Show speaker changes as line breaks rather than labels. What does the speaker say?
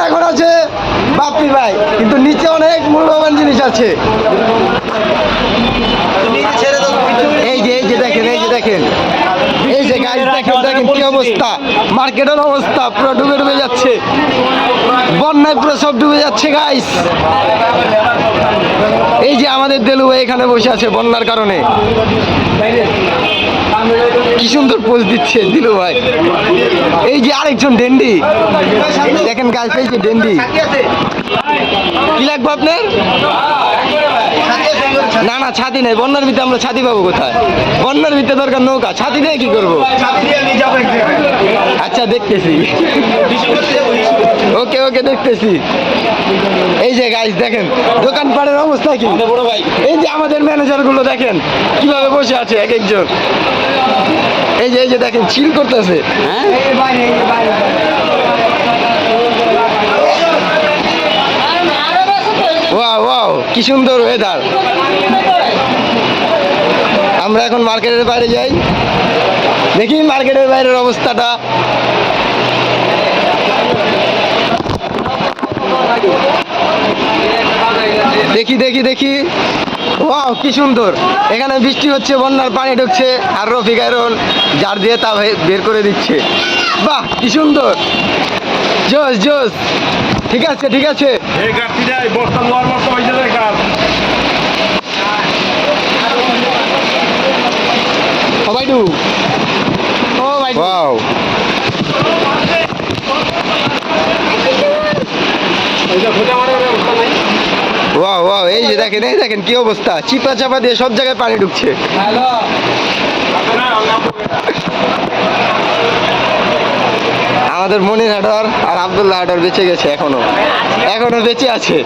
এখন আছে বাপ্পি ভাই, কিন্তু নিচে অনেক মূল্যবান জিনিস আছে। এই যে দেখেন, এই যে দেখেন, এই যে গাইস দেখেন, দেখেন কি অবস্থা, মার্কেটের অবস্থা পুরো ডুবে ডুবে যাচ্ছে, বন্যায় পুরো সব ডুবে যাচ্ছে গাইস। এই যে আমাদের দেলু ভাই এখানে বসে আছে বন্যার কারণে, কি সুন্দর পোজ দিচ্ছে দিলু ভাই। এই যে আরেকজন ডেন্ডি দেখেন গাইস, এই যে ডেন্ডি। কি লাগবে আপনার? না না, ছাতি নেই, বন্যার ভিতরে আমরা ছাতি পাবো কোথায়? বন্যার ভিতরে দরকার নৌকা, ছাতি দিয়ে কি করবো? আচ্ছা দেখতেছি, ওকে ওকে দেখতেছি। এই যে গাইস দেখেন দোকানপাটের অবস্থা কি, এই যে আমাদের ম্যানেজার গুলো দেখেন কিভাবে বসে আছে এক একজন। এই যে দেখেন চিল করতেছে। হ্যাঁ ওয়াও ওয়াও, কি সুন্দর ওয়েদার। আমরা এখন মার্কেটের বাইরে যাই, দেখি মার্কেটের বাইরের অবস্থাটা। দেখি দেখি দেখি, ওয়াও কি সুন্দর, এখানে বৃষ্টি হচ্ছে, বন্যার পানি ঢুকছে, আর রফিক আয়রন জার দিয়ে তা বের করে দিচ্ছে। বাহ কি সুন্দর, জোস জোস। ঠিক আছে ঠিক আছে, ওয়াও ওয়াও ওয়াও, এই যে দেখেন, এই দেখেন কি অবস্থা, চিপা চাপা দিয়ে সব জায়গায় পানি ঢুকছে। আমাদের মনির হাডার আর আব্দুল্লাহ হাডার বেঁচে গেছে, এখনো বেঁচে আছে।